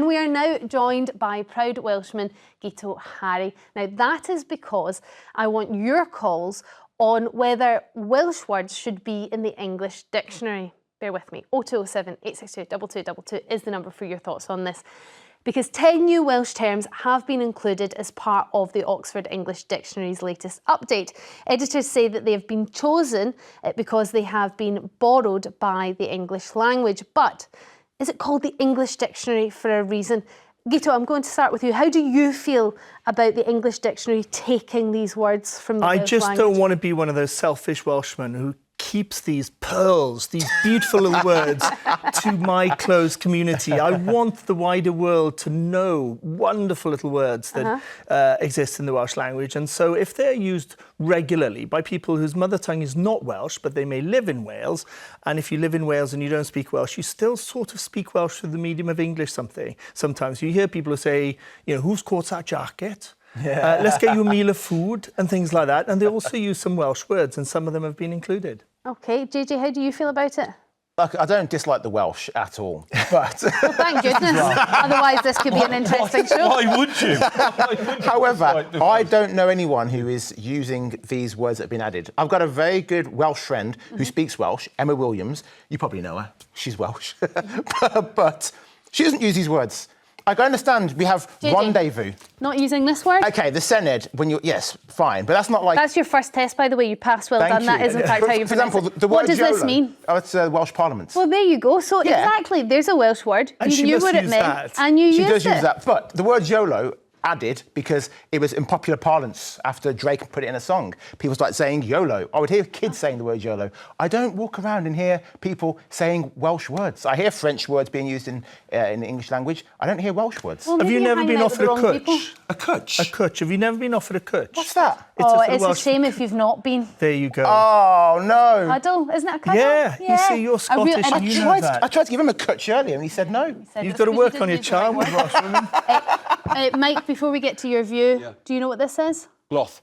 And we are now joined by proud Welshman Guto Harry. Now that is because I want your calls on whether Welsh words should be in the English dictionary. Bear with me. 0207 862 2222 is the number for your thoughts on this. Because 10 new Welsh terms have been included as part of the Oxford English Dictionary's latest update. Editors say that they have been chosen because they have been borrowed by the English language. But is it called the English Dictionary for a reason? Guto, I'm going to start with you. How do you feel about the English Dictionary taking these words from the Welsh language? I just don't want to be one of those selfish Welshmen who keeps these pearls, these beautiful little words to my close community. I want the wider world to know wonderful little words that exist in the Welsh language. And so if they're used regularly by people whose mother tongue is not Welsh, but they may live in Wales, and if you live in Wales and you don't speak Welsh, you still sort of speak Welsh through the medium of English sometimes. You hear people who say, you know, who's caught that jacket? Yeah. Let's get you a meal of food and things like that. And they also use some Welsh words, and some of them have been included. OK, JJ, how do you feel about it? Look, I don't dislike the Welsh at all, but... Well, thank goodness. Otherwise, this could be an interesting show. Why would you? However, I don't know anyone who is using these words that have been added. I've got a very good Welsh friend who speaks Welsh, Emma Williams. You probably know her. She's Welsh. But she doesn't use these words. I can understand we have rendezvous. Not using this word? OK, the Senedd, when you're... Yes, fine, but that's not like... That's your first test, by the way. You passed, well done. That is, in fact, how you pronounce it. For example, the word what does this mean? Oh, it's Welsh Parliament. Well, there you go. So, exactly, there's a Welsh word. And you knew what it meant, and you used it. She does use that, but the word YOLO added because it was in popular parlance after Drake put it in a song. People started saying YOLO. I would hear kids saying the word YOLO. I don't walk around and hear people saying Welsh words. I hear French words being used in the English language. I don't hear Welsh words. Well, have you never been offered a cwtch? A cwtch? A cwtch. Have you never been offered a cwtch? What's that? It's a shame if you've not been. There you go. Oh, no. Cuddle, isn't it a cuddle? Yeah. You see, you're Scottish and you know that. I tried to give him a cwtch earlier and he said no. You've got to work on your charm with Welsh women. Mike, before we get to your view, do you know what this is? Gloth.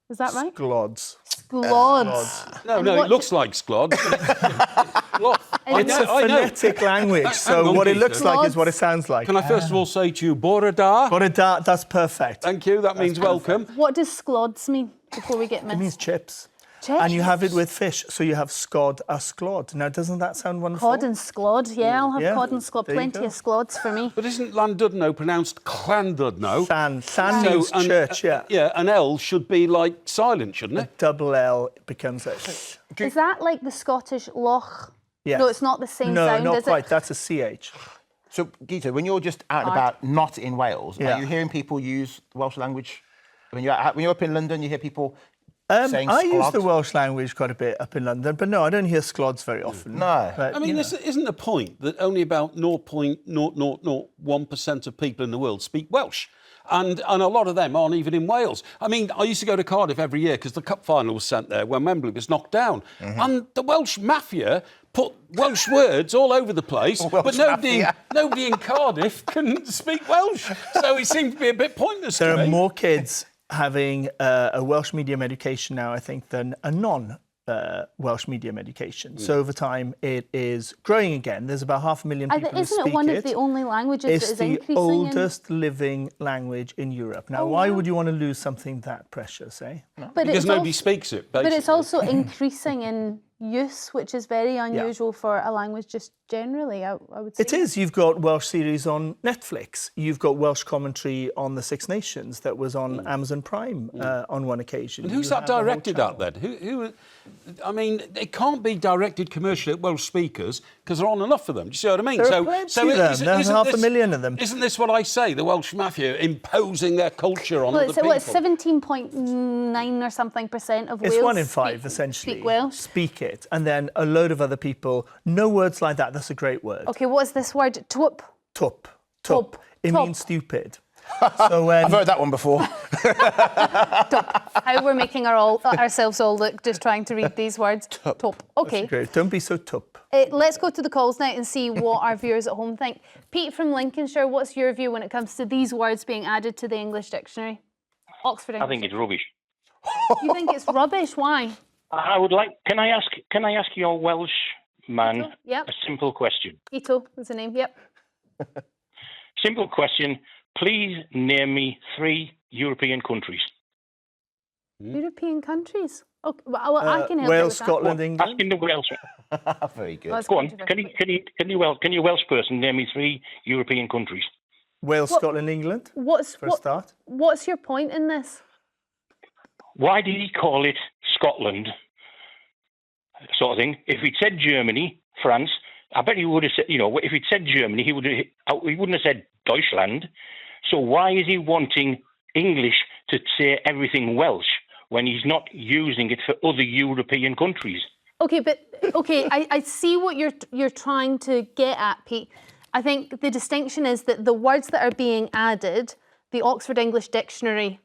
Is that right? Sklods. Sklods. No, it looks like sklod. Gloth. It's a phonetic language, so what it looks like is what it sounds like. Can I first of all say to you, Bore da? Bore da, that's perfect. Thank you, that means welcome. What does sklods mean, before we get missed? It means chips. Chips? And you have it with fish, so you have scod a sklod. Now, doesn't that sound wonderful? Cod and sklod, yeah, I'll have cod and sklod. Plenty of sklods for me. But isn't Llandudno pronounced Llandudno? San means church, yeah. Yeah, an L should be like silent, shouldn't it? A double L becomes a... Is that like the Scottish loch? Yes. No, it's not the same sound, No, not is quite. it? That's a CH. So, Guto, when you're just out and about, not in Wales, are you hearing people use the Welsh language? When you're up in London, you hear people... I use the Welsh language quite a bit up in London, but no, I don't hear sklods very often. No. But, I mean, isn't the point that only about 0.0001% of people in the world speak Welsh? And a lot of them aren't even in Wales. I mean, I used to go to Cardiff every year because the cup final was sent there when Wembley was knocked down. And the Welsh mafia put Welsh words all over the place, but nobody in Cardiff can speak Welsh. So it seemed to be a bit pointless to me. There are more kids having a Welsh medium education now, I think, than a non-Welsh medium education. So over time, it is growing again. There's about 500,000 people who speak it. Isn't it one of the only languages that is increasing? It's the oldest living language in Europe. Now, why would you want to lose something that precious, eh? No. Because nobody speaks it, basically. But it's also increasing in use, which is very unusual for a language just generally, I would say. It is. You've got Welsh series on Netflix. You've got Welsh commentary on the Six Nations that was on Amazon Prime on one occasion. And who's that directed at then? Who? I mean, it can't be directed commercially at Welsh speakers because there aren't enough of them. Do you see what I mean? There are plenty of them. There's 500,000 of them. Isn't this what I say? The Welsh mafia imposing their culture on other people. It's 17.9 or something % of Wales. It's 1 in 5, essentially. Speak Welsh. Speak it. And then a load of other people, no words like that. That's a great word. OK, what's this word? Twup? Tup. Tup. It means stupid. So I've heard that one before. How we're making ourselves all look just trying to read these words. Tup. OK. Great. Don't be so tup. Let's go to the calls now and see what our viewers at home think. Pete from Lincolnshire, what's your view when it comes to these words being added to the English dictionary? Oxford English. I think it's rubbish. You think it's rubbish? Why? I would like. Can I ask your Welsh man Yep. a simple question? Guto is the name. Yep. simple question. Please name me 3 European countries. European countries. Okay, well, I can help you Wales, with that. Scotland, England. Asking the Welsh. Very good. Well, it's Go on. controversial. Can you Welsh person name me 3 European countries? Wales, What- Scotland, England. What's For a start. What's your point in this? Why did he call it Scotland? Sort of thing. If he'd said Germany, France, I bet he would have said. If he'd said Germany, he wouldn't have said Deutschland. So why is he wanting English to say everything Welsh when he's not using it for other European countries? Okay, I see what you're trying to get at, Pete. I think the distinction is that the words that are being added, the Oxford English Dictionary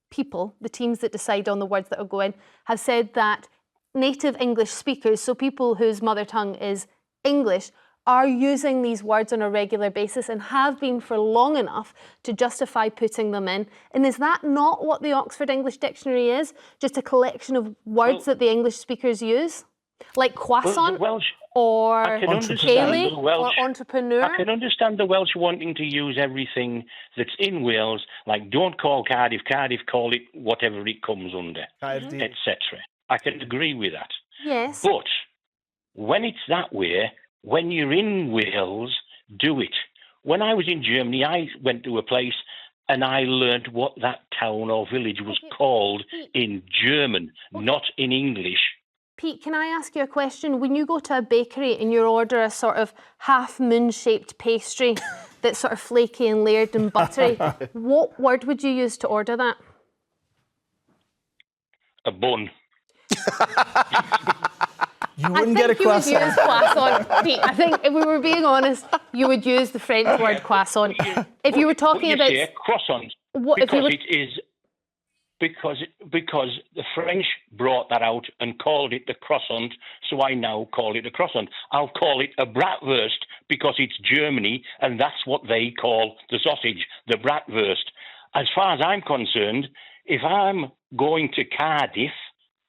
people, the teams that decide on the words that will go in, have said that native English speakers, so people whose mother tongue is English, are using these words on a regular basis and have been for long enough to justify putting them in. And is that not what the Oxford English Dictionary is? Just a collection of words that the English speakers use? Like croissant Welsh, or I can understand ceilidh the or Welsh. entrepreneur? I can understand the Welsh wanting to use everything that's in Wales, like don't call Cardiff, call it whatever it comes under, Caerdydd. etc. I can agree with that. Yes. But when it's that way, when you're in Wales, do it. When I was in Germany, I went to a place and I learned what that town or village was called in German, not in English. Pete, can I ask you a question? When you go to a bakery and you order a sort of half moon-shaped pastry that's sort of flaky and layered and buttery, what word would you use to order that? A bun. You I wouldn't think get a you would use croissant. croissant, Pete. I think if we were being honest, you would use the French word croissant. If you were talking What about... you say, croissant, What, if you because were, it is because the French brought that out and called it the croissant, so I now call it a croissant. I'll call it a bratwurst because it's Germany and that's what they call the sausage, the bratwurst. As far as I'm concerned, if I'm going to Cardiff,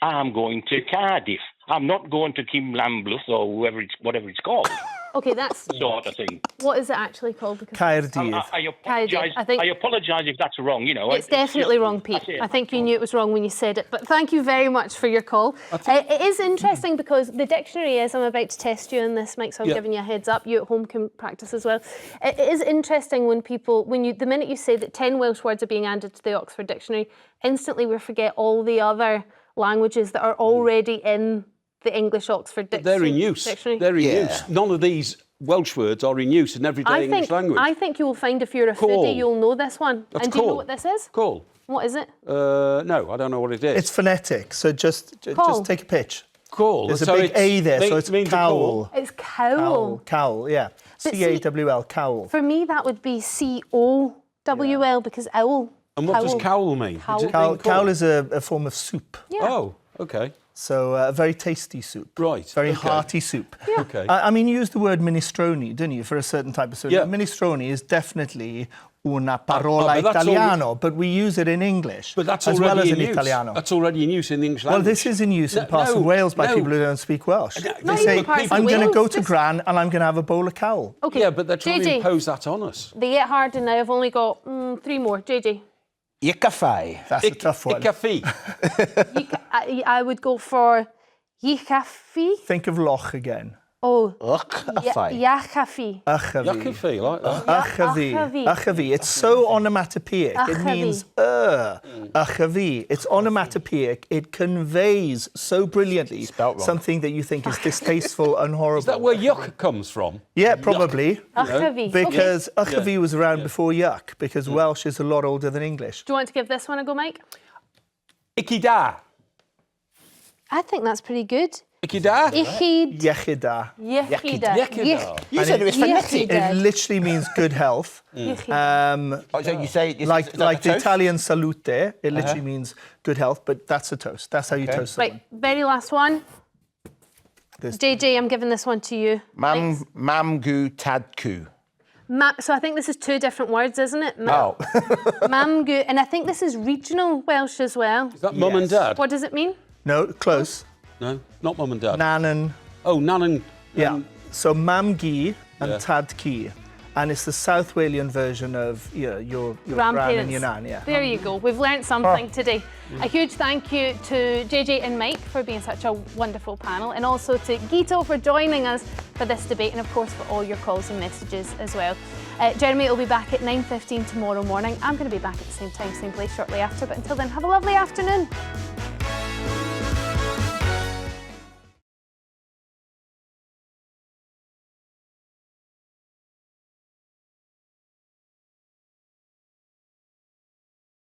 I'm going to Cardiff. I'm not going to Kimlanbluth or whatever it's called, okay, that's... sort of thing. What is it actually called? Because Caerdydd. I apologise. I think- I apologise if that's wrong. it's definitely wrong, Pete. that's it. I think you knew it was wrong when you said it. But thank you very much for your call. It is interesting because the dictionary is, I'm about to test you in this, Mike, so I'm giving you a heads up. You at home can practice as well. It is interesting when people, the minute you say that 10 Welsh words are being added to the Oxford Dictionary, instantly we forget all the other languages that are already in the English Oxford Dictionary. They're in use. Dictionary. They're in Yeah. use. None of these Welsh words are in use in everyday English language. I think you'll find if you're a Call. foodie, you'll know this one. That's and do you know call. what this is? Call. What is it? No, I don't know what it is. It's phonetic, so just Call. take a pitch. call. There's a big A there, so it's means a cowl. call. It's cowl. Cowl, yeah. But see- C-A-W-L, cowl. For me, that would be C-O-W-L because owl. And what does cowl mean? Cowl. Does it Cowl, mean call? cowl is a form of soup. Yeah. Oh, okay. So a very tasty soup. Right, Very okay. hearty soup. Okay. I mean, you used the word minestrone, didn't you, for a certain type of soup? Yeah. Minestrone is definitely una parola but that's italiano, but we use it in English But that's as already well as in in use. Italiano. That's already in use in the English Well, language. this is in use in No, parts of no, Wales by no. people who don't speak Welsh. No, They Not say, even parts of I'm going to Wales, go to just- Gran and I'm going to have a bowl of cowl. Okay. Yeah, but they're trying to JJ, impose that on us. they get harder now. I've only got 3 more. JJ. Yikafai. That's a tough one. Café. I would go for Yichafi. Think of Loch again. Oh, Yikafai. Yachafi. Achavi. Café, like that. Achavi. Achavi. Achavi. It's so onomatopoeic. It Achavi. means Achavi. It's onomatopoeic. It conveys so brilliantly Spelt wrong. something that you think is distasteful and horrible. Is that where yuck comes from? Yeah, probably. Achavi. Because Achavi was around before Yuck, because Welsh is a lot older than English. Do you want to give this one a go, Mike? Ikida. I think that's pretty good. Ikida? Ichid. Yechida. Yechida. Yechida. You said it was phonetic. Yechida. It literally means good health. Yechida. Oh, so you say it's Like a the toast? Italian salute, it literally means good health, but that's a toast. That's how you toast someone. Right, very last one. This- JJ, I'm giving this one to you. Thanks. Mamgu tadku. So I think this is 2 different words, isn't it? Oh. Mamgu, and I think this is regional Welsh as well. Is that mum and dad? What does it mean? No, close. No, not mum and dad. Nanan. Oh, nan and... Yeah. So mamgi and Yeah. tadki. and it's the South Walian version of your gran and your nan. Yeah. There you go. We've learnt something today. A huge thank you to JJ and Mike for being such a wonderful panel, and also to Guto for joining us for this debate, and of course for all your calls and messages as well. Jeremy will be back at 9:15 tomorrow morning. I'm going to be back at the same time, same place shortly after, but until then, have a lovely afternoon.